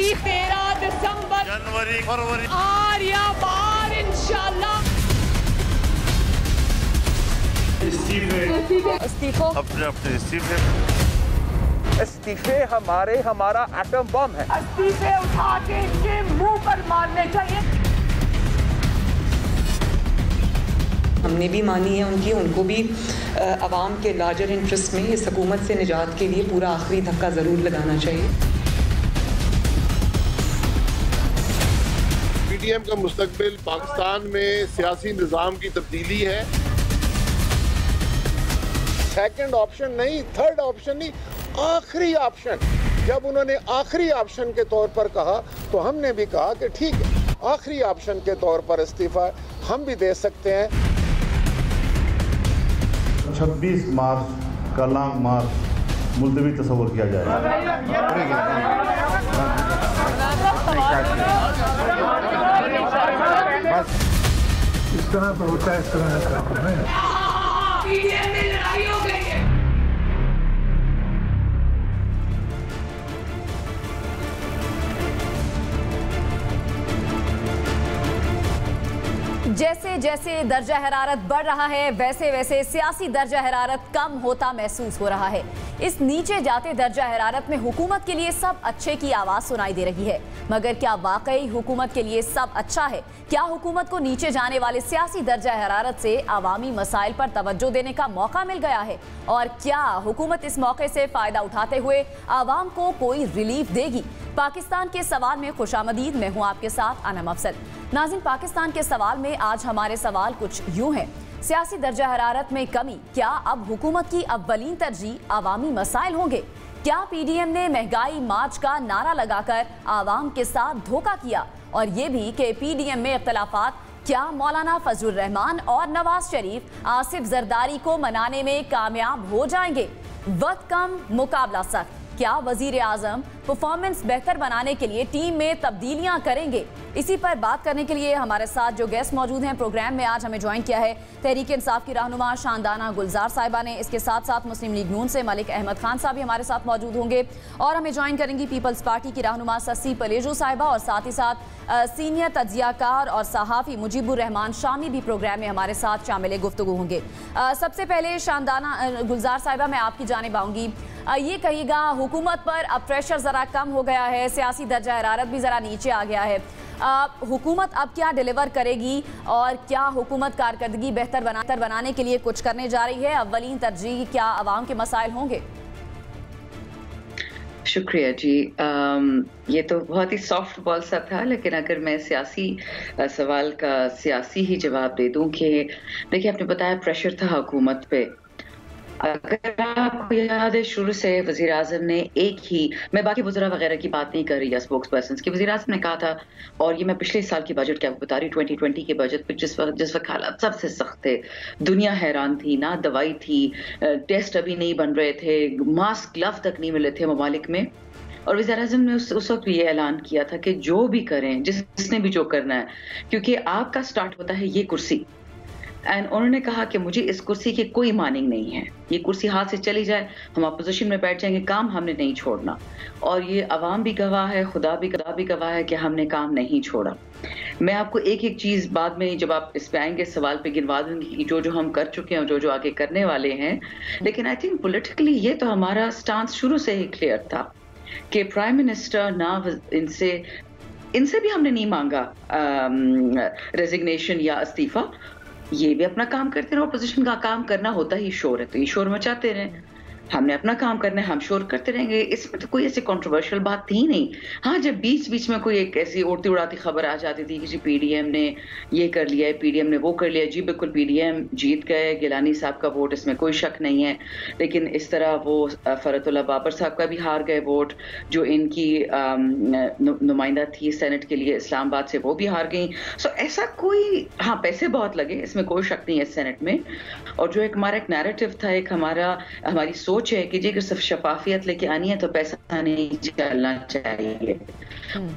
तारीख 13 दिसंबर, जनवरी, फरवरी, आर्या बार इंशाल्लाह। इस्तीफे अपने अपने इस्तीफे। इस्तीफे हमारा एटम बम है। इस्तीफे उठा के इनके मुंह पर मारने चाहिए। हमने भी मानी है उनको भी अवाम के लार्जर इंटरेस्ट में इस हुकूमत से निजात के लिए पूरा आखिरी धक्का ज़रूर लगाना चाहिए। पीडीएम का मुस्तकबिल पाकिस्तान में सियासी निज़ाम की तब्दीली है। सेकंड ऑप्शन नहीं, थर्ड ऑप्शन नहीं, आखिरी ऑप्शन। जब उन्होंने आखिरी ऑप्शन के तौर पर कहा तो हमने भी कहा कि ठीक है, आखिरी ऑप्शन के तौर पर इस्तीफा हम भी दे सकते हैं। 26 मार्च का लॉन्ग मार्च मुलतवी तस्वर किया जाएगा। बस इस तरह पर होता है, इस तरह का है। लड़ाई हो गई है। जैसे जैसे दर्जा हरारत बढ़ रहा है वैसे वैसे सियासी दर्जा हरारत कम होता महसूस हो रहा है। इस नीचे जाते दर्जा हरारत में हुकूमत के लिए सब अच्छे की आवाज़ सुनाई दे रही है, मगर क्या वाकई हुकूमत के लिए सब अच्छा है? क्या हुकूमत को नीचे जाने वाले सियासी दर्जा हरारत से अवामी मसाइल पर तवज्जो देने का मौका मिल गया है? और क्या हुकूमत इस मौके से फ़ायदा उठाते हुए आवाम को कोई रिलीफ देगी? पाकिस्तान के सवाल में खुशामदीद, मैं हूँ आपके साथ अनम अफसल। नाज़रीन, पाकिस्तान के सवाल में आज हमारे सवाल कुछ यूँ हैं। सियासी दर्जा हरारत में कमी, क्या अब हुकूमत की अव्वलीन तरजीह आवामी मसाइल होंगे? क्या पीडीएम ने महंगाई मार्च का नारा लगाकर आवाम के साथ धोखा किया? और ये भी कि पीडीएम में इख्तलाफात, क्या मौलाना फजलुर रहमान और नवाज शरीफ आसिफ जरदारी को मनाने में कामयाब हो जाएंगे? वक्त कम, मुकाबला सख्त। क्या वजीर आजम परफॉर्मेंस बेहतर बनाने के लिए टीम में तब्दीलियां करेंगे? इसी पर बात करने के लिए हमारे साथ जो गेस्ट मौजूद हैं प्रोग्राम में, आज हमें ज्वाइन किया है तहरीक इंसाफ की रहनुमा शानदाना गुलजार साहिबा ने। इसके साथ साथ मुस्लिम लीग नून से मलिक अहमद खान साहब भी हमारे साथ मौजूद होंगे, और हमें ज्वाइन करेंगी पीपल्स पार्टी की रहनुमा सस्सी पलेजो साहिबा, और साथ ही साथ सीनियर तज्जियाकार और सहाफ़ी मुजीबुर रहमान शामी भी प्रोग्राम में हमारे साथ शामिल गुफ्तगू होंगे। सबसे पहले शानदाना गुलजार साहिबा, मैं आपकी जानिब आऊँगी। ये कहिएगा, हुकूमत पर अब प्रेशर ज़रा कम हो गया है, सियासी दर्जा हरारत भी ज़रा नीचे आ गया है, हुकूमत अब क्या डिलीवर करेगी और क्या हुकूमत कारकर्दगी बेहतर बनाने के लिए कुछ करने जा रही है? अव्वलीन तरजीह क्या अवाम के मसाइल होंगे? शुक्रिया जी। ये तो बहुत ही सॉफ्ट बॉल सा था, लेकिन अगर मैं सियासी सवाल का सियासी ही जवाब दे दूं कि देखिए, आपने बताया प्रेशर था हुकूमत पे। अगर आपको याद है, शुरू से वज़ीर आज़म ने एक ही, मैं बाकी वज़रा वगैरह की बात नहीं कर रही या स्पोक्स पर्सन की, वज़ीर आज़म ने कहा था, और ये मैं पिछले साल की बजट की आपको बता रही हूँ, 2020 के बजट पर जिस वक्त हालात सबसे सख्त थे, दुनिया हैरान थी, ना दवाई थी, टेस्ट अभी नहीं बन रहे थे, मास्क ग्लव तक नहीं मिले थे ममालिक में, और वज़ीर आज़म ने उस वक्त ये ऐलान किया था कि जो भी करें, जिसने भी जो करना है, क्योंकि आपका स्टार्ट होता है ये कुर्सी। एंड उन्होंने कहा कि मुझे इस कुर्सी की कोई मानिंग नहीं है, ये कुर्सी हाथ से चली जाए, हम अपोजिशन में बैठ जाएंगे, काम हमने नहीं छोड़ना। और ये अवाम भी गवाह है, खुदा भी गवाह है कि हमने काम नहीं छोड़ा। मैं आपको एक एक चीज़ बाद में, जब आप इस पे आएंगे सवाल पे, गिनवा दूंगी कि जो हम कर चुके हैं और जो आगे करने वाले हैं। लेकिन आई थिंक पोलिटिकली ये तो हमारा स्टांस शुरू से ही क्लियर था कि प्राइम मिनिस्टर ना, इनसे भी हमने नहीं मांगा रेजिग्नेशन या इस्तीफा, ये भी अपना काम करते रहे। अपोजिशन का काम करना होता ही शोर है, तो ये शोर मचाते रहे, हमने अपना काम करना है, हम शोर करते रहेंगे। इसमें तो कोई ऐसी कंट्रोवर्शियल बात थी नहीं। हाँ, जब बीच बीच में कोई एक ऐसी उड़ती उड़ाती खबर आ जाती थी कि जी पीडीएम ने ये कर लिया है, पीडीएम ने वो कर लिया, जी बिल्कुल पीडीएम जीत गए, गिलानी साहब का वोट, इसमें कोई शक नहीं है, लेकिन इस तरह वो फरतुल्लाह बाबर साहब का भी हार गए वोट, जो इनकी नुमाइंदा थी सेनेट के लिए इस्लामाबाद से, वो भी हार गई। सो ऐसा कोई, हाँ पैसे बहुत लगे, इसमें कोई शक नहीं है सेनेट में, और जो एक हमारा एक नैरेटिव था, एक हमारी सोच है कि जी अगर सिर्फ शफाफियत लेके आनी है तो पैसा नहीं चलना चाहिए,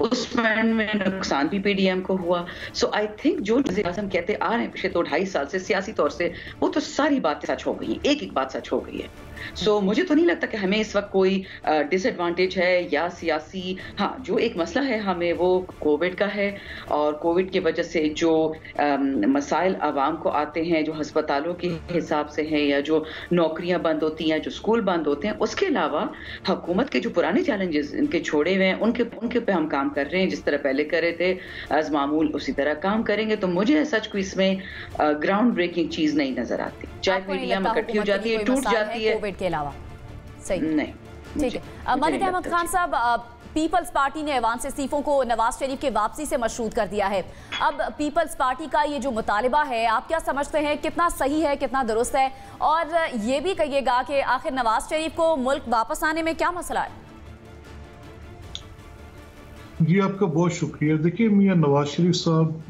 उसमें नुकसान भी पीडीएम को हुआ। सो आई थिंक जो वज़ीर आज़म कहते आ रहे हैं पिछले 2-2.5 साल से सियासी तौर से, वो तो सारी बातें सच हो गई हैं, एक एक बात सच हो गई है। सो मुझे तो नहीं लगता कि हमें इस वक्त कोई डिसएडवांटेज है या सियासी, हाँ जो एक मसला है हमें वो कोविड का है, और कोविड की वजह से जो मसाइल आवाम को आते हैं, जो हस्पतालों के हिसाब से हैं, या जो नौकरियां बंद होती हैं, जो स्कूल बंद होते हैं, उसके अलावा हुकूमत के जो पुराने चैलेंजेस इनके छोड़े हुए हैं उनके पे हम काम कर रहे हैं, जिस तरह पहले कर रहे थे एज मामूल उसी तरह काम करेंगे। तो मुझे सच कोई इसमें ग्राउंड ब्रेकिंग चीज नहीं नजर आती, चाहे मीडिया में इकट्ठी हो जाती है, टूट जाती है, कोविड के अलावा। सही नहीं। ठीक है। मलिक अहमद खान साहब, पीपल्स पार्टी ने ऐवान से इस्तीफों को नवाज शरीफ के वापसी से मशरूत कर दिया है। अब पीपल्स पार्टी का ये जो मुतालिबा है, आप क्या समझते हैं, कितना सही है, कितना दुरुस्त है? और ये भी कहिएगा कि आखिर नवाज शरीफ को मुल्क वापस आने में क्या मसला है? जी आपका बहुत शुक्रिया। देखिए मियां नवाज शरीफ साहब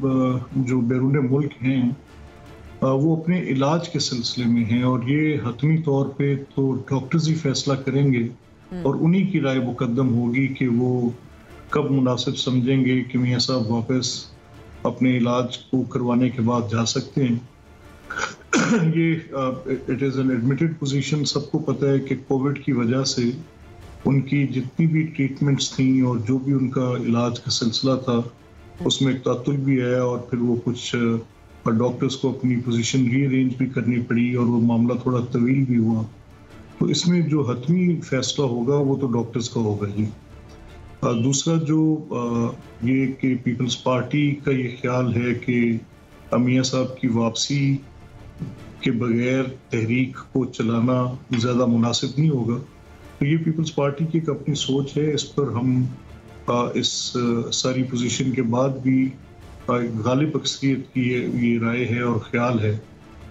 जो बैरून मुल्क हैं, वो अपने इलाज के सिलसिले में हैं, और ये हतमी तौर पे तो डॉक्टर्स ही फैसला करेंगे और उन्हीं की राय मुकद्दम होगी कि वो कब मुनासिब समझेंगे कि मियां साहब वापस अपने इलाज को करवाने के बाद जा सकते हैं। ये it is an admitted position. सबको पता है कि कोविड की वजह से उनकी जितनी भी ट्रीटमेंट्स थी और जो भी उनका इलाज का सिलसिला था उसमें एक तातुल भी आया, और फिर वो कुछ डॉक्टर्स को अपनी पोजीशन रीअरेंज भी करनी पड़ी, और वो मामला थोड़ा तवील भी हुआ। तो इसमें जो हतमी फैसला होगा वो तो डॉक्टर्स का होगा जी। दूसरा जो ये कि पीपल्स पार्टी का ये ख्याल है कि मियां साहब की वापसी के बगैर तहरीक को चलाना ज़्यादा मुनासिब नहीं होगा, तो ये पीपल्स पार्टी की एक अपनी सोच है। इस पर हम इस सारी पोजीशन के बाद भी गालिब अक्सरियत की ये राय है और ख्याल है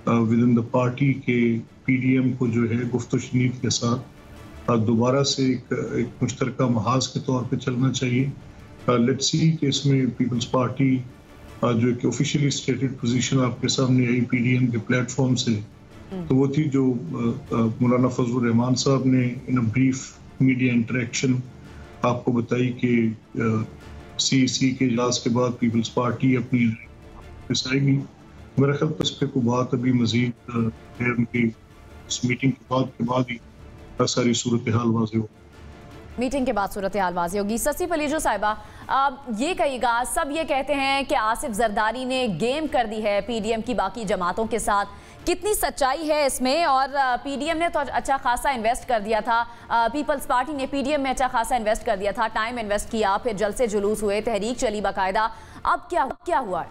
विद इन द पार्टी के पीडीएम को जो है गुफ्त शनीद के साथ दोबारा से एक मुश्तरका महाज के तौर पे चलना चाहिए। लेट्स सी कि इसमें पीपल्स पार्टी जो एक ऑफिशियली स्टेटेड पोजीशन आपके सामने आई पीडीएम के प्लेटफॉर्म से, तो वो थी जो मौलाना फजलुर रहमान साहब ने इन अ ब्रीफ मीडिया इंटरेक्शन आपको बताई कि सीईसी के इजलास के बाद पीपल्स पार्टी अपनी आएगी। मेरा ख्याल इस पे कोई बात अभी मजीद है, उनकी इस मीटिंग के बाद ही सारी सूरत हाल वाज़ेह हो। मीटिंग के बाद सूरत हाल वाज़ेह होगी। ससी पलीजो साहिबा, ये कहिएगा, सब ये कहते हैं कि आसिफ जरदारी ने गेम कर दी है पीडीएम की बाकी जमातों के साथ, कितनी सच्चाई है इसमें? और पीडीएम ने तो अच्छा खासा इन्वेस्ट कर दिया था, पीपल्स पार्टी ने पीडीएम में अच्छा खासा इन्वेस्ट कर दिया था, टाइम इन्वेस्ट किया, फिर जलसे जुलूस हुए, तहरीक चली बाकायदा, अब क्या हुआ है?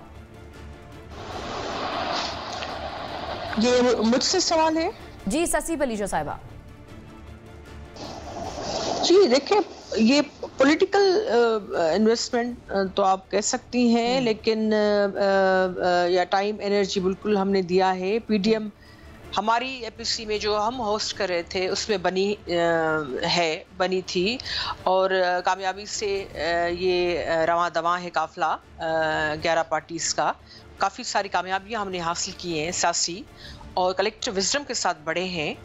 ये मुझसे सवाल है जी ससी पलीजो साहिबा। जी देखिए, ये पॉलिटिकल इन्वेस्टमेंट तो आप कह सकती हैं, लेकिन या टाइम एनर्जी बिल्कुल हमने दिया है। पीडीएम हमारी एपीसी में जो हम होस्ट कर रहे थे उसमें बनी थी, और कामयाबी से ये रवां दवां है काफिला 11 पार्टीज का। काफ़ी सारी कामयाबियां हमने हासिल की हैं सियासी और कलेक्टिव विजडम के साथ बढ़े हैं।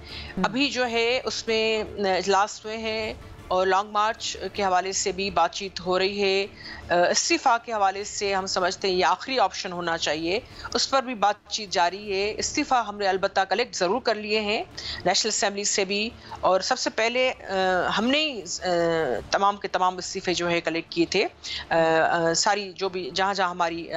अभी जो है उसमें इजलास हुए हैं और लॉन्ग मार्च के हवाले से भी बातचीत हो रही है। इस्तीफ़ा के हवाले से हम समझते हैं ये आखिरी ऑप्शन होना चाहिए, उस पर भी बातचीत जारी है। इस्तीफ़ा हमने अलबत्ता कलेक्ट ज़रूर कर लिए हैं नेशनल असेंबली से भी, और सबसे पहले हमने तमाम के तमाम इस्तीफ़े जो है कलेक्ट किए थे, सारी जो भी जहाँ हमारी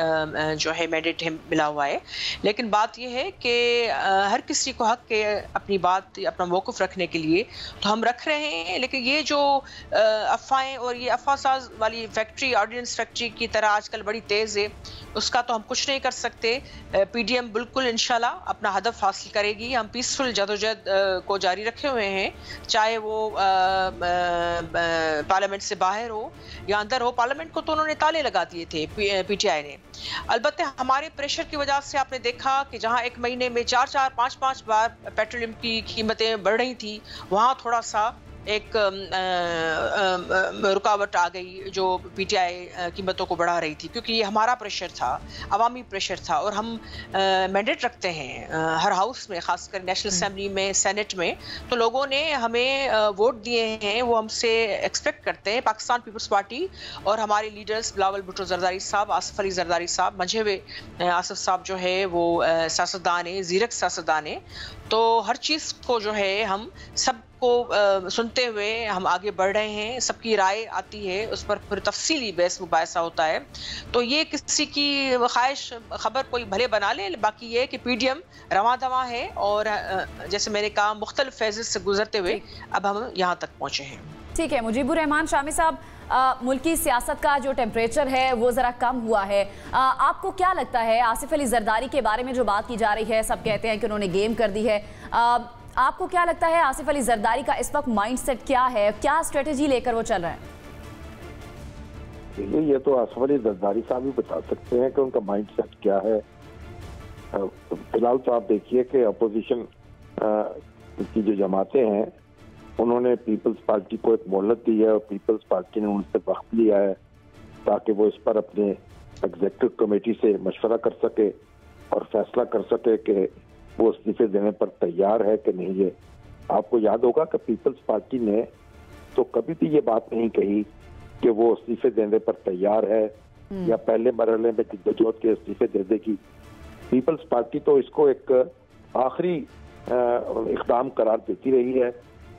जो है मैंडेट है मिला हुआ है। लेकिन बात यह है कि हर किसी को हक है अपनी बात, अपना मौक़िफ़ रखने के लिए, तो हम रख रहे हैं। लेकिन ये जो अफवाहें और ये अफवाहसाज वाली फैक्ट्री, ऑर्डिनेंस फैक्ट्री की तरह आजकल बड़ी तेज़ है, उसका तो हम कुछ नहीं कर सकते। पीडीएम बिल्कुल इंशाल्लाह अपना हदफ हासिल करेगी। हम पीसफुल जदोजहद को जारी रखे हुए हैं, चाहे वो पार्लियामेंट से बाहर हो या अंदर हो। पार्लियामेंट को तो उन्होंने ताले लगा दिए थे पीटीआई ने। अलबत्ते हमारे प्रेशर की वजह से आपने देखा कि जहां एक महीने में 4-4, 5-5 बार पेट्रोलियम की कीमतें बढ़ रही थी, वहां थोड़ा सा एक रुकावट आ गई जो PTI कीमतों को बढ़ा रही थी, क्योंकि ये हमारा प्रेशर था, अवामी प्रेशर था, और हम मैंडेट रखते हैं हर हाउस में, खासकर नेशनल असेंबली में, सेनेट में, तो लोगों ने हमें वोट दिए हैं, वो हमसे एक्सपेक्ट करते हैं। पाकिस्तान पीपल्स पार्टी और हमारे लीडर्स बिलावल भुट्टो जरदारी साहब, आसिफ अली जरदारी साहब, मंझे हुए आसिफ साहब जो है वो सियासतदान है, ज़ीरक सियासतदान है, तो हर चीज़ को जो है हम सबको सुनते हुए हम आगे बढ़ रहे हैं। सबकी राय आती है, उस पर फिर तफसीली बहस मुबाहिसा होता है। तो ये किसी की ख्वाहिश खबर कोई भले बना ले, बाकी ये कि PDM रवां दवां है, और जैसे मैंने कहा मुख्तलिफ फेजेस से गुजरते हुए अब हम यहाँ तक पहुँचे हैं। ठीक है, मुजीबुर रहमान शामी साहब, मुल्की सियासत का जो टेम्परेचर है वो ज़रा कम हुआ है। आपको क्या लगता है, आसिफ अली जरदारी के बारे में जो बात की जा रही है, सब कहते हैं कि उन्होंने गेम कर दी है, आपको क्या लगता है आसिफ अली जरदारी का इस वक्त माइंडसेट क्या है, क्या स्ट्रेटेजी लेकर वो चल रहे हैं? ये तो आसिफ अली जरदारी साहब ही बता सकते हैं कि उनका माइंडसेट क्या है। फिलहाल तो आप देखिए कि अपोजिशन की जो जमातें हैं उन्होंने पीपल्स पार्टी को एक मोहलत दी है, और पीपल्स पार्टी ने उनसे वक्त लिया है ताकि वो इस पर अपने एग्जीक्यूटिव कमेटी से मशवरा कर सके और फैसला कर सके कि वो इस्तीफे देने पर तैयार है कि नहीं है। आपको याद होगा कि पीपल्स पार्टी ने तो कभी भी ये बात नहीं कही कि वो इस्तीफे देने पर तैयार है या पहले मरहले में जद्दोजहद के इस्तीफे दे देगी। पीपल्स पार्टी तो इसको एक आखिरी इक़दाम करार देती रही है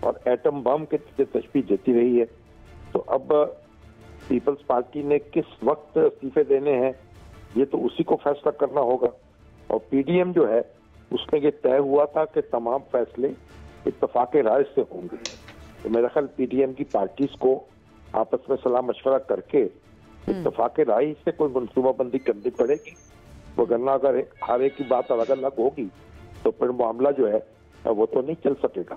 और एटम बम के तशबीह देती रही है। तो अब पीपल्स पार्टी ने किस वक्त इस्तीफे देने हैं ये तो उसी को फैसला करना होगा। और PDM जो है उसमें ये तय हुआ था कि तमाम फैसले इत्तफाक राय से होंगे। तो मेरा ख्याल PDM की पार्टीज को आपस में सलाह मशवरा करके इत्तफाक राय से कोई मनसूबाबंदी करनी पड़ेगी, वरना अगर हर एक की बात अलग अलग होगी तो फिर मामला जो है वो तो नहीं चल सकेगा।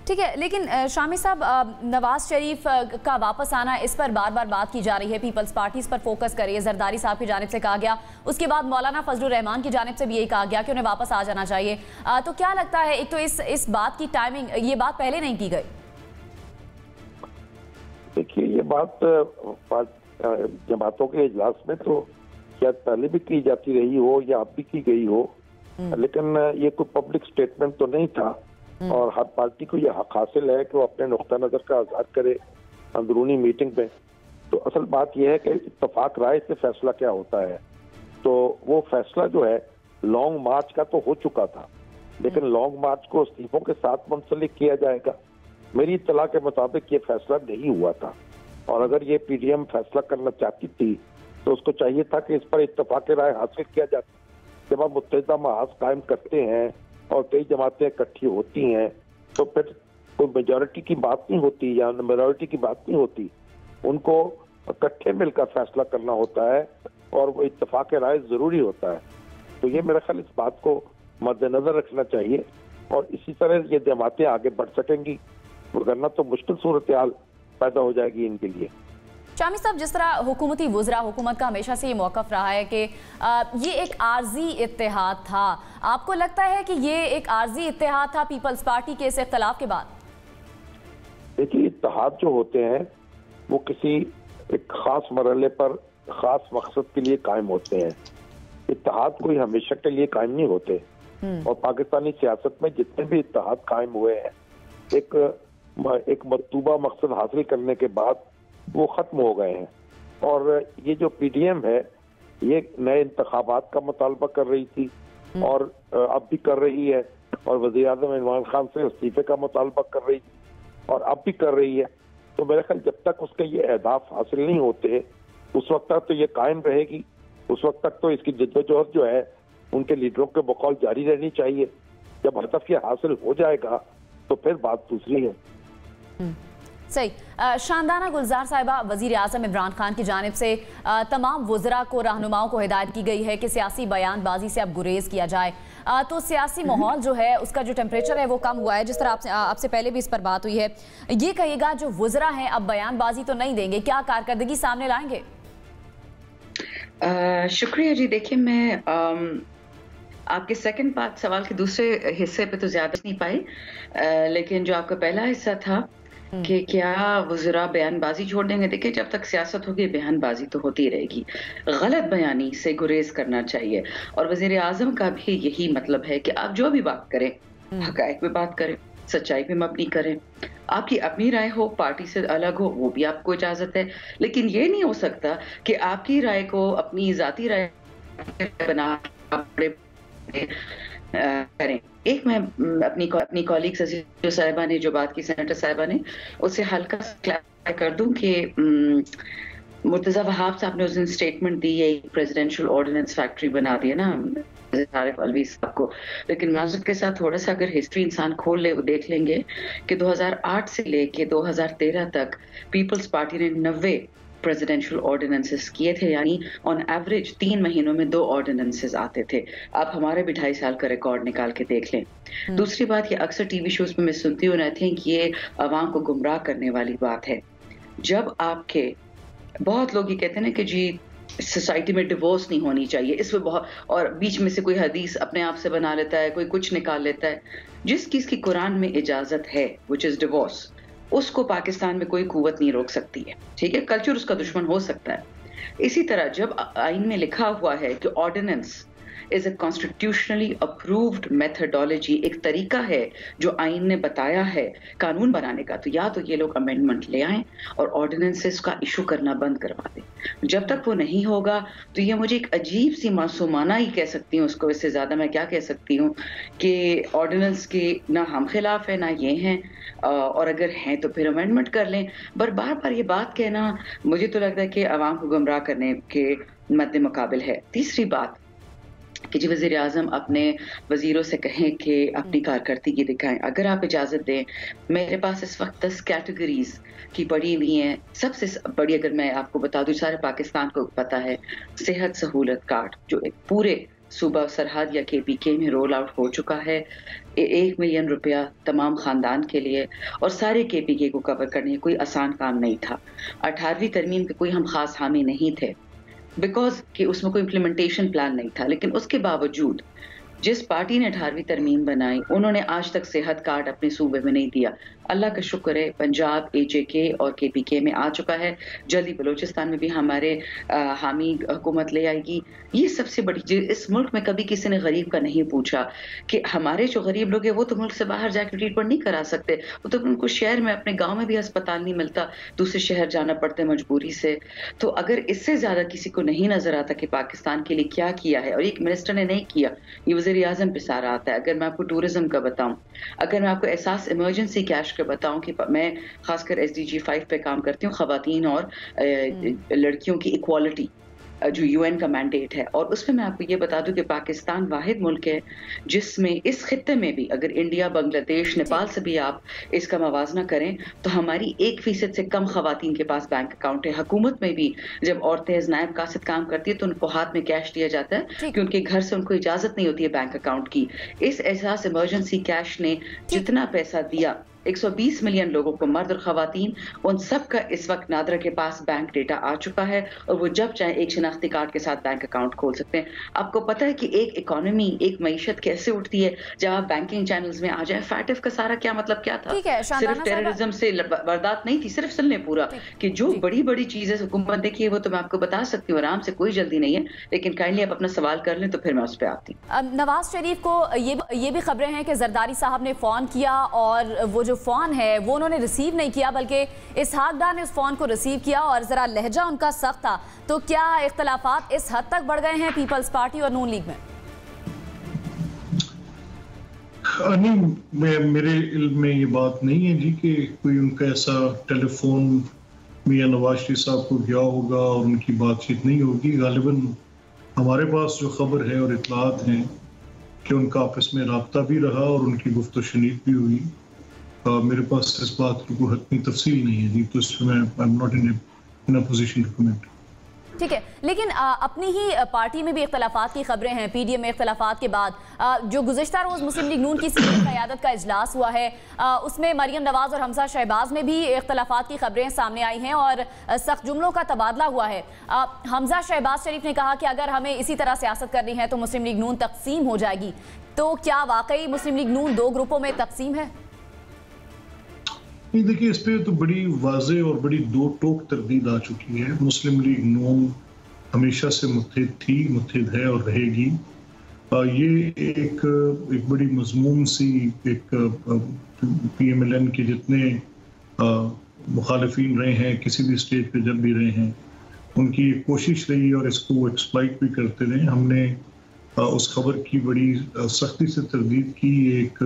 ठीक है, लेकिन शामी साहब, नवाज शरीफ का वापस आना, इस पर बार बार बात की जा रही है, पीपल्स पार्टी इस पर फोकस कर रही है। जरदारी साहब की जानिब से कहा गया, उसके बाद मौलाना फजलुर रहमान की जानिब से भी यही कहा गया कि उन्हें वापस आ जाना चाहिए। तो क्या लगता है, एक तो इस बात की टाइमिंग, ये बात पहले नहीं की गई? देखिए, ये बात जमातों के इजलास में तो शायद पहले भी की जाती रही हो या अब भी की गई हो, लेकिन ये कोई पब्लिक स्टेटमेंट तो नहीं था। और हर पार्टी को ये हक हासिल है कि वो अपने नुक्ता नजर का इज़हार करे अंदरूनी मीटिंग में। तो असल बात यह है कि इत्तफाक राय से फैसला क्या होता है। तो वो फैसला जो है लॉन्ग मार्च का तो हो चुका था, लेकिन लॉन्ग मार्च को इस्तीफों के साथ मुंसलिक किया जाएगा। मेरी इत्तला के मुताबिक ये फैसला नहीं हुआ था, और अगर ये PDM फैसला करना चाहती थी तो उसको चाहिए था कि इस पर इत्तफाक राय हासिल किया जाता। जब आप मुत्तहिदा महाज कायम करते हैं और कई जमातें इकट्ठी होती हैं तो फिर कोई मेजॉरिटी की बात नहीं होती या माइनॉरिटी की बात नहीं होती, उनको इकट्ठे मिलकर फैसला करना होता है और वो इत्तफाक राय जरूरी होता है। तो ये मेरा ख्याल इस बात को मद्देनजर रखना चाहिए, और इसी तरह ये जमातें आगे बढ़ सकेंगी, वरना तो मुश्किल सूरत हाल पैदा हो जाएगी इनके लिए। शामी साहब, जिस तरह हुकूमती वुज़रा, हुकूमत का हमेशा से ये मौक़िफ़ रहा है कि ये एक आर्जी इत्तेहाद था, आपको लगता है कि ये एक आर्जी इत्तेहाद था पीपल्स पार्टी के इस इख्तलाफ के बाद? देखिए, इत्तेहाद जो होते हैं वो किसी एक खास मरहले पर खास मकसद के लिए कायम होते हैं। इत्तेहाद कोई हमेशा के लिए कायम नहीं होते, और पाकिस्तानी सियासत में जितने भी इत्तेहाद कायम हुए हैं एक मतलूबा मकसद हासिल करने के बाद वो खत्म हो गए हैं। और ये जो PDM है ये नए इंतखाबात का मुतालबा कर रही थी और अब भी कर रही है, और वज़ीर-ए-आज़म इमरान खान से इस्तीफे का मुतालबा कर रही थी और अब भी कर रही है। तो मेरे ख्याल जब तक उसके ये अहदाफ हासिल नहीं होते उस वक्त तक तो ये कायम रहेगी, उस वक्त तक तो इसकी जद्दोजहद जो है उनके लीडरों के बकौल जारी रहनी चाहिए। जब हदफ ये हासिल हो जाएगा तो फिर बात दूसरी है। सही। शानदाना गुलजार साहिबा, वज़ीर आज़म इमरान खान की जानिब से तमाम वज़रा को, रहनुमाओं को हिदायत की गई है कि सियासी बयानबाजी से अब गुरेज किया जाए। तो सियासी माहौल जो है उसका जो टेम्परेचर है वो कम हुआ है, जिस तरह आपसे पहले भी इस पर बात हुई है। ये कहिएगा, जो वज़रा हैं अब बयानबाजी तो नहीं देंगे, क्या कारकर्दगी सामने लाएंगे? शुक्रिया जी। देखिए, मैं آپ کے سیکنڈ پارٹ سوال کے دوسرے حصے پہ تو زیادہ نہیں پائی، لیکن جو آپ کا پہلا حصہ تھا کہ کیا وزراء بیان بازی چھوڑ دیں گے، دیکھیں جب تک سیاست ہوگی بیان بازی تو ہوتی رہے گی، غلط بیانی سے گریز کرنا چاہیے، اور وزیر اعظم کا بھی یہی مطلب ہے کہ آپ جو بھی بات کریں حقائق پہ بات کریں، سچائی پہ مبنی کریں، آپ کی اپنی رائے ہو، پارٹی سے الگ ہو، وہ بھی آپ کو اجازت ہے، لیکن یہ نہیں ہو سکتا کہ آپ کی رائے کو اپنی ذاتی رائے بنا کریں۔ ایک میں اپنی کولیگ عزیز صاحبہ نے جو بات کی، سینیٹر صاحبہ نے، اس سے ہلکا کلیئر کر دوں کہ مرتضی وہاب صاحب نے اس دن اسٹیٹمنٹ دی ہے پریزیڈینشیل آرڈیننس فیکٹری بنا دی ہے نا عارف الوی صاحب کو، لیکن معذرت کے ساتھ تھوڑا سا اگر ہسٹری انسان کھول لے وہ دیکھ لیں گے کہ 2008 سے لے کے 2013 تک پیپلز پارٹی نے 90 پریزیڈینشیل آرڈیننسز کیے تھے، یعنی آن ایوریج 3 مہینوں میں 2 آرڈیننسز آتے تھے۔ آپ ہمارے بھی 2.5 سال کا ریکارڈ نکال کے دیکھ لیں۔ دوسری بات، یہ اکثر ٹی وی شوز میں سنتی ہوں، آئی تھنک یہ عوام کو گمراہ کرنے والی بات ہے۔ جب آپ کے بہت لوگ یہ کہتے ہیں نا کہ جی سوسائٹی میں ڈیورس نہیں ہونی چاہیے، اس میں بہت، اور بیچ میں سے کوئی حدیث اپنے آپ سے بنا لیتا ہے، کوئی کچھ نکال لیتا ہے، جس چیز کی قرآن میں اجازت ہے which is divorce، اس کو پاکستان میں کوئی قوت نہیں روک سکتی ہے، ٹھیک ہے؟ کلچر اس کا دشمن ہو سکتا ہے۔ اسی طرح جب آئین میں لکھا ہوا ہے کہ آرڈیننس از اے کانسٹیٹیوشنلی اپرووڈ میتھڈالوجی، ایک طریقہ ہے جو آئین نے بتایا ہے قانون بنانے کا، تو یا تو یہ لوگ امینڈمنٹ لے آئیں اور آرڈیننسز کا ایشو کرنا بند کروا دیں۔ جب تک وہ نہیں ہوگا تو یہ مجھے ایک عجیب سی معصومانہ ہی کہہ سکتی ہوں اس کو، اس سے زیادہ میں کیا کہہ سکتی ہوں کہ آرڈیننس کے نہ ہم خلاف ہیں نہ یہ ہیں، اور اگر ہیں تو پھر امینڈمنٹ کر لیں۔ بار بار یہ بات کہنا مجھے تو لگتا ہے کہ عوام کو گمراہ کرنے کے مد مقابل ہے۔ تیسری بات کہ جی وزیر اعظم اپنے وزیروں سے کہیں کہ اپنی کارکردگی دکھائیں۔ اگر آپ اجازت دیں، میرے پاس اس وقت 10 کیٹیگریز کی پڑی ہوئی ہیں۔ سب سے بڑی اگر میں آپ کو بتا دوں، سارے پاکستان کو پتا ہے، صحت سہولت کارڈ جو ایک پورے صوبہ سرحد یا KPK میں رول آؤٹ ہو چکا ہے، 1 ملین روپیہ تمام خاندان کے لیے، اور سارے KPK کو کور کرنے کوئی آسان کام نہیں تھا۔ 18ویں ترمیم کے کوئی ہم خاص حامی نہیں تھے، بیکاز کہ اس میں کوئی امپلیمنٹیشن پلان نہیں تھا، لیکن اس کے باوجود جس پارٹی نے 18ویں ترمیم بنائی انہوں نے آج تک صحت کارڈ اپنے صوبے میں نہیں دیا۔ اللہ کا شکر ہے پنجاب AJK اور KPK میں آ چکا ہے، جلدی بلوچستان میں بھی ہمارے حامی حکومت لے آئے گی۔ یہ سب سے بڑی چیز، اس ملک میں کبھی کسی نے غریب کا نہیں پوچھا کہ ہمارے جو غریب لوگ ہیں وہ تو ملک سے باہر جا کے ٹریٹمنٹ نہیں کرا سکتے، وہ تو ان کو شہر میں اپنے گاؤں میں بھی ہسپتال نہیں ملتا، دوسرے شہر جانا پڑتا ہے مجبوری سے۔ تو اگر اس سے زیادہ کسی کو نہیں نظر آتا کہ پاکستان کے لیے کیا کیا ہے، اور ایک منسٹر نے نہیں کیا، یہ وزیر اعظم پہ سارا آتا ہے۔ اگر میں آپ کو ٹورزم کا بتاؤں، اگر میں آپ کو احساس ایمرجنسی کیش کا بتاؤں کہ میں خاص کر SDG 5 پہ کام کرتی ہوں، خواتین اور لڑکیوں کی ایکوالٹی جو UN کا مینڈیٹ ہے، اور اس میں میں آپ کو یہ بتا دوں کہ پاکستان واحد ملک ہے جس میں اس خطے میں بھی اگر انڈیا، بنگلہ دیش، نیپال سے بھی آپ اس کا موازنہ کریں تو ہماری 1% سے کم خواتین کے پاس بینک اکاؤنٹ ہے۔ حکومت میں بھی جب عورتیں ایز نائب قاصد کام کرتی ہے تو ان کو ہاتھ میں کیش دیا جاتا ہے کہ ان کے گھر سے ان کو اجازت نہیں ہوتی ہے بینک اکاؤنٹ کی۔ اس احساس ایمرجنسی کیش نے جتنا پیسہ دیا 120 ملین لوگوں کو، مرد اور خواتین، ان سب کا اس وقت نادرا کے پاس بینک ڈیٹا آ چکا ہے، اور وہ جب چاہیں ایک شناختی کارڈ کے ساتھ بینک اکاؤنٹ کھول سکتے ہیں۔ آپ کو پتا ہے کہ ایک اکانومی، ایک معیشت کیسے اٹھتی ہے جب آپ بینکنگ چینلز میں آ جائیں۔ فیٹف کا سارا کیا مطلب کیا تھا؟ صرف ٹیررزم سے واردات نہیں تھی، صرف سن لیں پورا کہ جو بڑی بڑی چیزیں حکومت نے کی ہے وہ تو میں آپ کو بتا سکتی ہوں آرام سے، کوئی جلدی نہیں ہے، لیکن کائنڈلی آپ اپنا سوال کر لیں تو پھر میں اس پہ آتی ہوں۔ نواز شریف کو یہ بھی خبریں ہیں کہ زرداری صاحب نے فون کیا، اور وہ جو فون ہے وہ انہوں نے ریسیو نہیں کیا، بلکہ اسحاق ڈار نے اس فون کو ریسیو کیا، اور ذرا لہجہ ان کا سخت تھا۔ تو کیا اختلافات اس حد تک بڑھ گئے ہیں پیپلز پارٹی اور نون لیگ میں؟ نہیں، میرے علم میں یہ بات نہیں ہے جی کہ کوئی ان کا ایسا ٹیلی فون میاں نواز شریف صاحب کو گیا ہوگا اور ان کی بات چیت نہیں ہوگی۔ غالباً ہمارے پاس جو خبر ہے اور اطلاعات ہیں کہ ان کا آپس میں رابطہ بھی رہا اور ان کی گفت و شنید بھی ہوئی۔ میرے پاس اس بات کی کوئی حتمی تفصیل نہیں ہے جی، تو اس میں I'm not in a position to comment۔ ٹھیک ہے، لیکن اپنی ہی پارٹی میں بھی اختلافات کی خبریں ہیں. پی ڈی ایم میں اختلافات کے بعد جو گزشتہ روز مسلم لیگ نون کی سینئر قیادت کا اجلاس ہوا ہے اس میں مریم نواز اور حمزہ شہباز میں بھی اختلافات کی خبریں سامنے آئی ہیں اور سخت جملوں کا تبادلہ ہوا ہے. حمزہ شہباز شریف نے کہا کہ اگر ہمیں اسی طرح سیاست کرنی ہے تو مسلم لیگ نون تقسیم ہو جائے گی. تو کیا واقعی مسلم لیگ نون دو گروپوں میں تقسیم ہے؟ نہیں، دیکھیے اس پہ تو بڑی واضح اور بڑی دو ٹوک تردید آ چکی ہے. مسلم لیگ نون ہمیشہ سے متحد تھی، متحد ہے اور رہے گی. یہ ایک بڑی مضمون سی ایک پی ایم ایل این کے جتنے مخالفین رہے ہیں کسی بھی اسٹیج پہ جب بھی رہے ہیں ان کی ایک کوشش رہی اور اس کو وہ ایکسپلائٹ بھی کرتے رہے. ہم نے اس خبر کی بڑی سختی سے تردید کی. ایک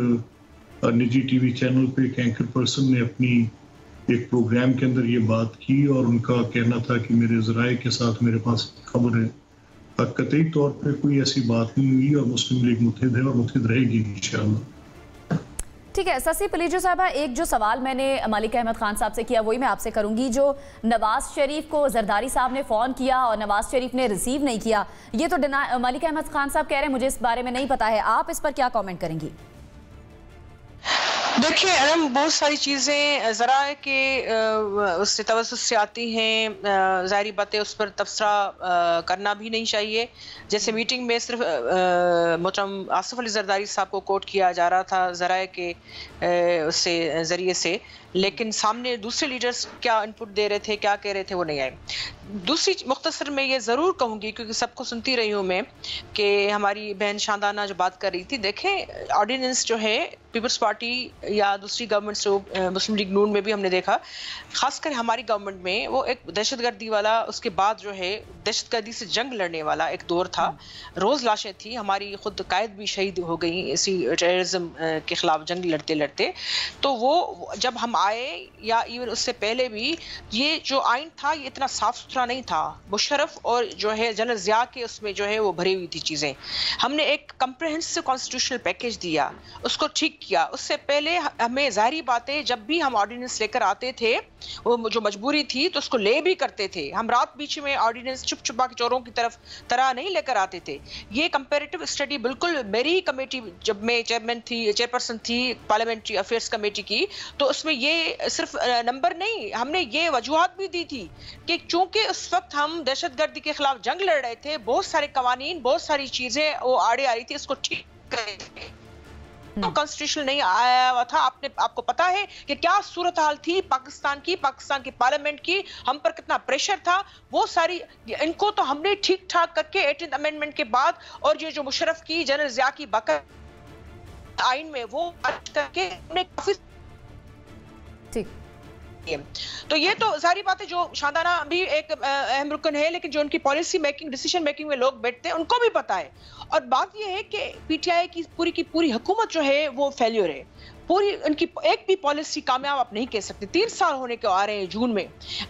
نجی ٹی وی چینل پہ ایک اینکر پرسن نے اپنی ایک پروگرام کے اندر یہ بات کی اور ان کا کہنا تھا کہ میرے ذرائع کے ساتھ میرے پاس خبر ہے. قطعی طور پہ کوئی ایسی بات نہیں ہوئی اور مسلم لیگ متحد ہے اور متحد رہے گی انشاءاللہ. ٹھیک ہے سسی پلیجو صاحبہ، ایک جو سوال میں نے مالک احمد خان صاحب سے کیا وہی میں آپ سے کروں گی. جو نواز شریف کو زرداری صاحب نے فون کیا اور نواز شریف نے ریسیو نہیں کیا، یہ تو مالک احمد خان صاحب کہہ رہے ہیں مجھے اس بارے میں نہیں پتا ہے، آپ اس پر کیا کامنٹ کریں گی؟ دیکھیں ارم، بہت ساری چیزیں ذرائع کے اس سے توسط سے آتی ہیں. ظاہری باتیں اس پر تبصرہ کرنا بھی نہیں چاہیے. جیسے میٹنگ میں صرف محترم آصف علی زرداری صاحب کو کوٹ کیا جا رہا تھا ذرائع کے اس سے ذریعے سے، لیکن سامنے دوسرے لیڈرز کیا انپٹ دے رہے تھے، کیا کہہ رہے تھے، وہ نہیں آئے. دوسری مختصر میں یہ ضرور کہوں گی کیونکہ سب کو سنتی رہی ہوں میں کہ ہماری بہن شاندانہ جو بات کر رہی تھی، دیکھیں آرڈیننس جو ہے پیپلز پارٹی یا دوسری گورنمنٹس جو مسلم لیگ نون میں بھی ہم نے دیکھا، خاص کر ہماری گورنمنٹ میں وہ ایک دہشت گردی والا، اس کے بعد جو ہے دہشت گردی سے جنگ لڑنے والا ایک دور تھا. روز لاشیں تھی، ہماری خود قائد بھی شہید ہو گئی اسی ٹیررزم کے خلاف جنگ لڑتے لڑتے. تو وہ جب ہم آئے یا ایون اس سے پہلے بھی یہ جو آئین تھا یہ اتنا صاف ستھرا نہیں تھا. مشرف اور جو ہے جنرل ضیاء کے اس میں جو ہے وہ بھری ہوئی تھی چیزیں. ہم نے ایک کمپریہنسو کانسٹیٹیوشنل پیکیج دیا، اس کو ٹھیک کیا. اس سے پہلے ہمیں ظاہری باتیں جب بھی ہم آرڈیننس لے کر آتے تھے وہ جو مجبوری تھی تو اس کو لے بھی کرتے تھے. ہم رات بیچ میں آرڈیننس چھپ چھپا کے چوروں کی طرح نہیں لے کر آتے تھے. یہ کمپیریٹو اسٹڈی بالکل میری کمیٹی جب میں چیئرپرسن تھی پارلیمنٹری افیئرس کمیٹی کی، تو اس میں یہ صرف نمبر نہیں، ہم نے یہ وجوہات بھی دی تھی کہ چونکہ اس وقت ہم دہشت گردی کے خلاف جنگ لڑ رہے تھے، بہت سارے قوانین، بہت ساری چیزیں وہ آڑے آ رہی تھی، اس کو ٹھیک کریں تھے. کانسٹیٹیوشن نہیں آیا ہوا تھا. آپ کو پتا ہے کہ کیا صورتحال تھی پاکستان کی پارلیمنٹ کی، ہم پر کتنا پریشر تھا. وہ ساری ان کو تو ہم نے ٹھیک ٹھاک کر کے 18th امینڈمنٹ کے بعد، اور یہ جو مشرف کی جنرل ضیاء کی آئین میں وہ کر کے ہم نے کافی ٹھیک. تو یہ تو ظاہری بات ہے جو شاندانہ بھی ایک اہم رکن ہے، لیکن جو ان کی پالیسی میکنگ، ڈیسیژن میکنگ میں لوگ بیٹھتے ہیں ان کو بھی پتا ہے. اور بات یہ ہے کہ پی ٹی آئی کی پوری حکومت جو ہے وہ فیلیور ہے. پوری ان کی ایک بھی پالیسی کامیاب آپ نہیں کہہ سکتے. 3 سال ہونے کے آ رہے ہیں جون میں.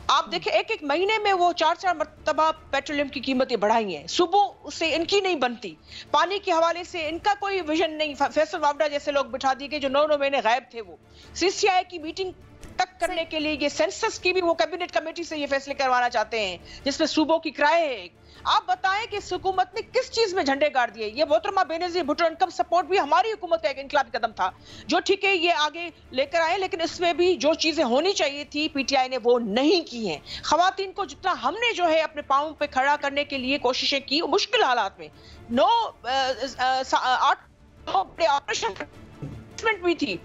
آپ دیکھیں ایک مہینے میں وہ 4 مرتبہ پیٹرولیم کی قیمتیں بڑھائی ہیں. صبح سے ان کی نہیں بنتی. پانی کے حوالے سے ان کا کوئی ویژن نہیں. فیصل وابڈا جیسے لوگ بٹھا دیے گئے جو 9 مہینے غائب تھے. وہ سی سی آئی کی میٹنگ تک کرنے کے لیے یہ سینسس کی بھی وہ کیبنٹ کمیٹی سے یہ فیصلے کروانا چاہتے ہیں جس میں صوبوں کی کرائے ہے. آپ بتائیں کہ اس حکومت نے کس چیز میں جھنڈے گاڑ دیے. یہ محترمہ بینظیر بھٹو انکم سپورٹ بھی ہماری حکومت کا ایک انقلابی قدم تھا جو ٹھیک ہے یہ آگے لے کر آئے، لیکن اس میں بھی جو چیزیں ہونی چاہیے تھی پی ٹی آئی نے وہ نہیں کی ہیں. خواتین کو جتنا ہم نے جو ہے اپنے پاؤں پہ کھڑا کرنے کے لیے کوششیں کی مشکل حالات میں، 8 آپریشن بھی تھی.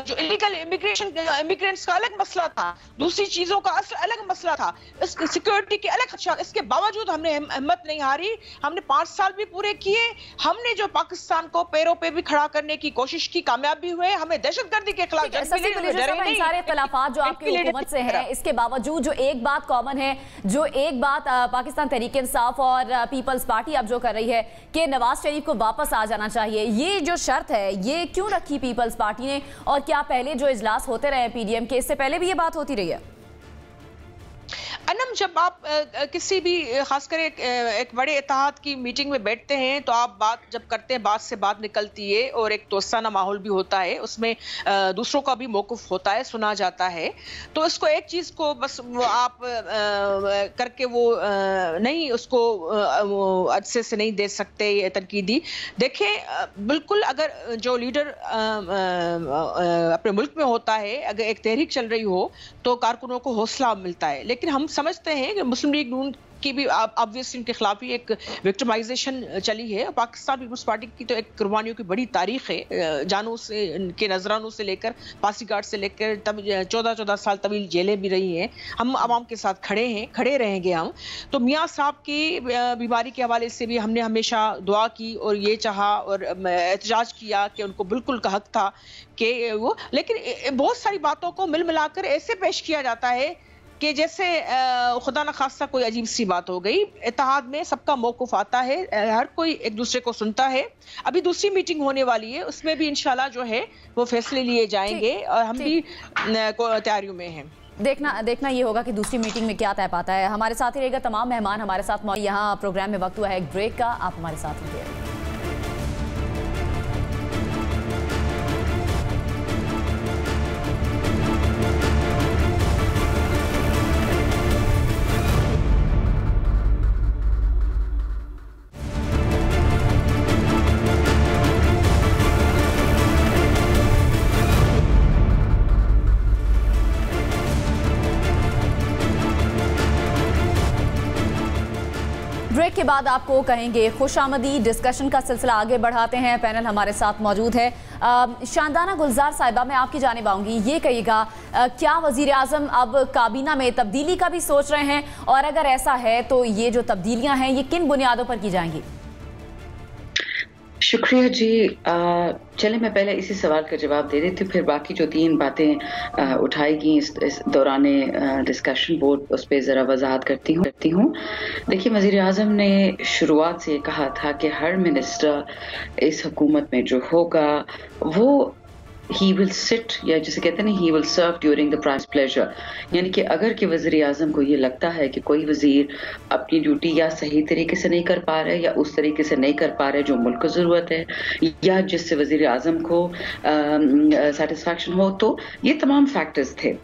جو الیگل امیگرینٹس کا الگ مسئلہ تھا، دوسری چیزوں کا الگ مسئلہ تھا، اس سیکورٹی کے الگ خدشات. اس کے باوجود ہم نے ہمت نہیں ہاری. ہم نے 5 سال بھی پورے کیے. ہم نے جو پاکستان کو پیروں پہ بھی کھڑا کرنے کی کوشش کی، کامیاب بھی ہوئے. ہمیں دہشت گردی کے خلاف سارے اختلافات جو آپ کی حکومت سے ہیں، اس کے باوجود جو ایک بات کامن ہے، جو ایک بات پاکستان تحریک انصاف اور پیپلز پارٹی اب جو کر رہی ہے کہ نواز شریف کو واپس آ جانا چاہیے، یہ جو شرط ہے یہ کیوں رکھی پیپلز پارٹی نے؟ اور کیا پہلے جو اجلاس ہوتے رہے پی ڈی ایم کے، اس سے پہلے بھی یہ بات ہوتی رہی ہے؟ انم जब आप किसी भी खास कर एक बड़े इत्तेहाद की मीटिंग में बैठते हैं तो आप बात जब करते हैं, बात से बात निकलती है और एक दोस्ताना माहौल भी होता है, उसमें दूसरों का भी मौक़िफ़ होता है, सुना जाता है। तो इसको एक चीज़ को बस आप करके वो नहीं उसको अच्छे से नहीं दे सकते तनकीदी। देखें, बिल्कुल अगर जो लीडर अपने मुल्क में होता है, अगर एक तहरीक चल रही हो तो कारकुनों को हौसला मिलता है, लेकिन हम समझते हैं कि मुस्लिम लीग नून की भी ऑब्वियसली उनके खिलाफ ही एक विक्टिमाइजेशन चली है। पाकिस्तान पीपल्स पार्टी की तो एक कुर्बानियों की बड़ी तारीख है, जानों से के नजरानों से लेकर फांसी घाट से लेकर तब 14 साल तवील जेलें भी रही हैं। हम आवाम के साथ खड़े हैं, खड़े रहेंगे हम। तो मियाँ साहब की बीमारी के हवाले से भी हमने हमेशा दुआ की और ये चाहा और एहतजाज किया कि उनको बिल्कुल का हक था कि वो, लेकिन बहुत सारी बातों को मिल मिलाकर ऐसे पेश किया जाता है कि जैसे खुदा न खास्ता कोई अजीब सी बात हो गई। इत्तेहाद में सबका मौक़िफ़ आता है, हर कोई एक दूसरे को सुनता है। अभी दूसरी मीटिंग होने वाली है, उसमें भी इंशाल्लाह जो है वो फैसले लिए जाएंगे और हम भी तैयारियों में हैं। देखना ये होगा कि दूसरी मीटिंग में क्या तय पाता है। हमारे साथ ही रहेगा तमाम मेहमान हमारे साथ। यहाँ प्रोग्राम में वक्त हुआ है एक ब्रेक का, आप हमारे साथ रहिए। ब्रेक के बाद आपको कहेंगे खुशामदी डिस्कशन का सिलसिला आगे बढ़ाते हैं। पैनल हमारे साथ मौजूद है। शानदाना गुलजार साहिबा, मैं आपकी जानिब आऊँगी, ये कहिएगा क्या वज़ीर आज़म अब काबीना में तब्दीली का भी सोच रहे हैं, और अगर ऐसा है तो ये जो तब्दीलियाँ हैं ये किन बुनियादों पर की जाएंगी? शुक्रिया जी। चले मैं पहले इसी सवाल का जवाब दे देती हूँ, फिर बाकी जो 3 बातें उठाई गई इस दौरान डिस्कशन बोर्ड उस पर ज़रा वजाहत करती हूँ। देखिए, वज़ीर आज़म ने शुरुआत से कहा था कि हर मिनिस्टर इस हुकूमत में जो होगा वो he will sit, या जिसे कहते हैं ना, he will serve during the prime's pleasure। यानी कि अगर कि वज़ीर आज़म को ये लगता है कि कोई वज़ीर अपनी ड्यूटी या सही तरीके से नहीं कर पा रहे या उस तरीके से नहीं कर पा रहे जो मुल्क को ज़रूरत है या जिससे वज़ीर आज़म को सेटिस्फैक्शन हो, तो ये तमाम फैक्टर्स थे।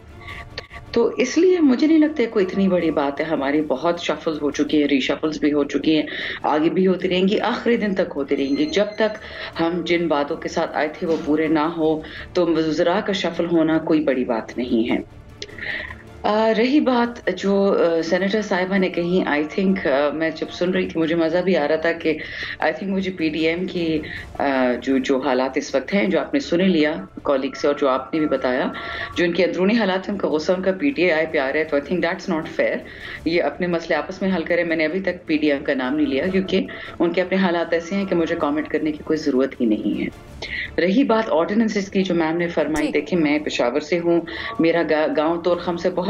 तो इसलिए मुझे नहीं लगता है कोई इतनी बड़ी बात है। हमारी बहुत शफल्स हो चुकी हैं, रीशफल्स भी हो चुकी हैं, आगे भी होती रहेंगी, आखिरी दिन तक होती रहेंगी। जब तक हम जिन बातों के साथ आए थे वो पूरे ना हो तो वज़रा का शफल होना कोई बड़ी बात नहीं है। रही बात जो सेनेटर साहिबा ने कही, आई थिंक मैं जब सुन रही थी मुझे मज़ा भी आ रहा था कि आई थिंक मुझे पीडीएम की जो हालात इस वक्त हैं, जो आपने सुन लिया कॉलीग से और जो आपने भी बताया, जो इनके अंदरूनी हालात हैं, उनका गुस्सा उनका पीटीआई पे आ रहा है, तो I think that's not fair. ये अपने मसले आपस में हल करें। मैंने अभी तक पीडीएम का नाम नहीं लिया क्योंकि उनके अपने हालात ऐसे हैं कि मुझे कॉमेंट करने की कोई ज़रूरत ही नहीं है। रही बात ऑर्डिनेंसेस की जो मैम ने फरमाई, देखिए मैं पेशावर से हूँ, मेरा गाँव तोरखम से बहुत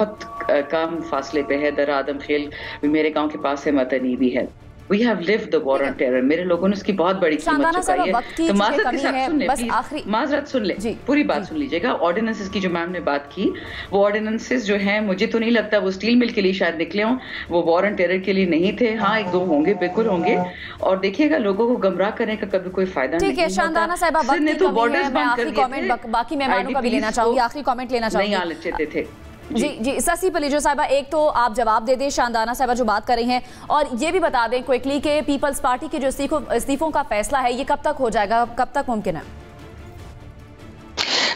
कम फासले पे है, दर आदम खेल भी मेरे गांव के पास है, मतनी भी है। We have lived the war on terror। मेरे लोगों ने उसकी बहुत बड़ी कीमत चुकाई है। तो माजरत के साथ सुन ले, प्लीज माजरत सुन ले, पूरी बात सुन लीजिएगा। ऑर्डिनेंसेस की जो मैम ने बात की, वो ऑर्डिनेंसेस जो हैं मुझे तो नहीं लगता वो स्टील मिल के लिए शायद निकले हों, वो वॉर ऑन टेरर के लिए नहीं थे। हाँ, 1-2 होंगे, बिल्कुल होंगे। और देखिएगा लोगों को गमराह करने का कभी कोई फायदा नहीं होता। शानदाना साहिबा, बाकी मेहमानों का भी लेना चाहूंगी, आखिरी कमेंट लेना चाहूंगी। नहीं आने चाहते थे जी ससी पलीजो साहिबा, एक तो आप जवाब दे दें शानदाना साहिबा जो बात कर रही हैं, और ये भी बता दें क्विकली कि पीपल्स पार्टी के जो इस्तीफों का फैसला है ये कब तक हो जाएगा, कब तक मुमकिन है?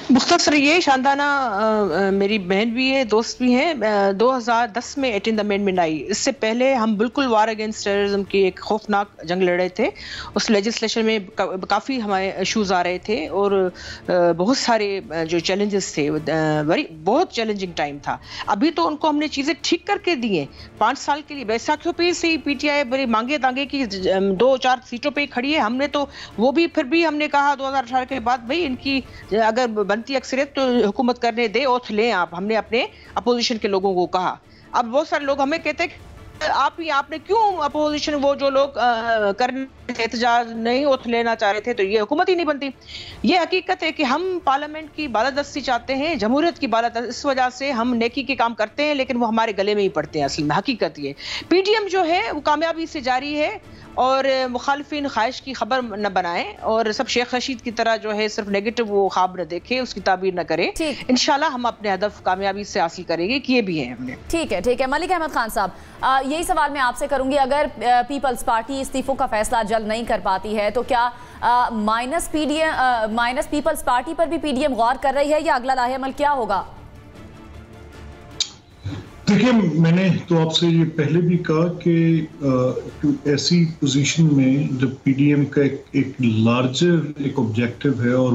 मुख्तसर ये शानदाना मेरी बहन भी है, दोस्त भी है। 2010 में 18th अमेंडमेंट आई। इससे पहले हम बिल्कुल वार अगेंस्ट टेररिज्म की एक खौफनाक जंग लड़ रहे थे। उस लेजिस्लेशन में काफ़ी हमारे इश्यूज आ रहे थे और बहुत सारे जो चैलेंजेस थे, बहुत चैलेंजिंग टाइम था। अभी तो उनको हमने चीज़ें ठीक करके दी हैं 5 साल के लिए। बैसाखियों पे से ही पीटीआई बड़ी मांगे दांगे की 2-4 सीटों पे खड़ी है। हमने तो वो भी फिर भी हमने कहा 2018 के बाद भाई इनकी अगर बनती अक्सरियत तो हुकूमत करने दे, ओथ लें आप। हमने अपने अपोजिशन के लोगों को कहा। अब बहुत सारे लोग हमें कहते हैं आपने क्यों अपोजिशन वो जो लोग करने एहतजाज नहीं उठ लेना चाह रहे थे, तो ये हुकूमत ही नहीं बनती। ये हकीकत है कि हम पार्लियामेंट की बालादस्ती चाहते हैं, जमहूरियत की बालादस्ती, इस वजह से हम नेकी के काम करते हैं लेकिन वो हमारे गले में ही पड़ते हैं। असल में हकीकत ये पीडीएम जो है वो कामयाबी से जारी है और मुखालिफिन ख्वाहिश की खबर न बनाएं और सब शेख रशीद की तरह जो है सिर्फ नेगेटिव वो ख्वाब न देखें, उसकी ताबीर न करें। इंशाल्लाह हम अपने हदफ कामयाबी से हासिल करेंगे, किए भी हैं हमने। ठीक है मलिक अहमद खान साहब, यही सवाल मैं आपसे करूंगी, अगर पीपल्स पार्टी इस्तीफों का फैसला जल्द नहीं कर पाती है तो क्या माइनस पीपल्स पार्टी पर भी पीडीएम गौर कर रही है या अगला लाहे-अमल क्या होगा? देखिए, मैंने तो आपसे ये पहले भी कहा कि ऐसी पोजीशन में जब पीडीएम का एक लार्जर एक ऑब्जेक्टिव है और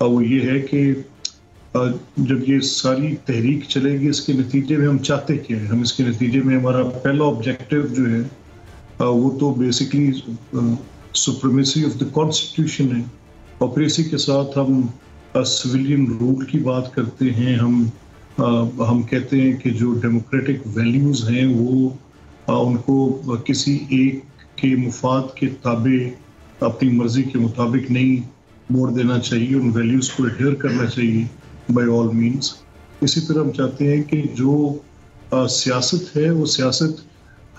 वो ये है कि जब ये सारी तहरीक चलेगी इसके नतीजे में हम चाहते क्या है, हम इसके नतीजे में हमारा पहला ऑब्जेक्टिव जो है वो तो basically supremacy of the constitution है और फिर इसी के साथ हम सिविलियन रूल की बात करते हैं। हम कहते हैं कि जो डेमोक्रेटिक वैल्यूज़ हैं वो उनको किसी एक के मुफाद के ताबे अपनी मर्जी के मुताबिक नहीं मोड़ देना चाहिए, उन वैल्यूज़ को एडहेयर करना चाहिए बाय ऑल मीन्स। इसी तरह हम चाहते हैं कि जो सियासत है वो सियासत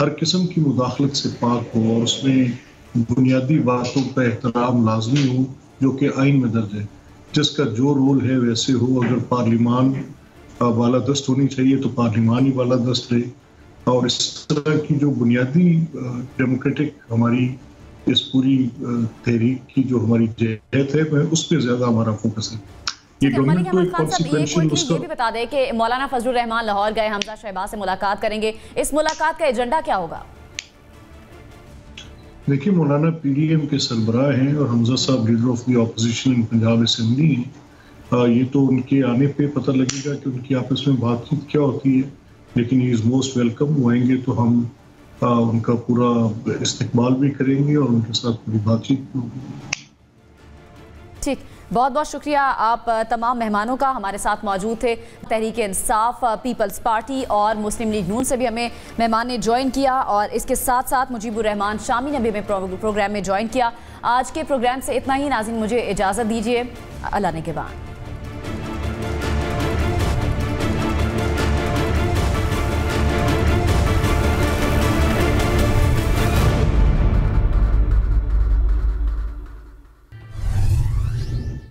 हर किस्म की मुदाखलत से पाक हो और उसमें बुनियादी बातों का एहतराम लाजमी हो जो कि आइन में दर्ज है, जिसका जो रोल है वैसे हो। अगर पार्लियामान बालादस्त होनी चाहिए तो पार्लियामान ही बालादस्त रहे और इस तरह की जो बुनियादी डेमोक्रेटिक हमारी इस पूरी तहरीक की जो हमारी जहत है उस पर ज्यादा हमारा फोकस है। ये गवर्नमेंट को एक कॉन्सिक्वेंशियल ये भी बता दें कि मौलाना फजलुर रहमान लाहौर गए, हमजा शहबाज से मुलाकात करेंगे, इस मुलाकात का एजेंडा क्या होगा? देखिए, मौलाना पीडीएम के सरबराह हैं और हमजा साहब leader of the opposition in Punjab assembly हैं। ये तो उनके आने पे पता लगेगा कि उनकी आपस में बातचीत क्या होती है, लेकिन ही इज़ मोस्ट वेलकम। वो आएंगे तो हम उनका पूरा इस्तकबाल भी करेंगे और उनके साथ पूरी बातचीत भी होगी। ठीक, बहुत बहुत शुक्रिया आप तमाम मेहमानों का, हमारे साथ मौजूद थे तहरीक इंसाफ, पीपल्स पार्टी और मुस्लिम लीग नून से भी हमें मेहमान ने ज्वाइन किया और इसके साथ साथ मुजीबुर रहमान शामी ने भी हमें प्रोग्राम में ज्वाइन किया। आज के प्रोग्राम से इतना ही। नाज़रीन, मुझे इजाज़त दीजिए, अल्लाह ने के बाद।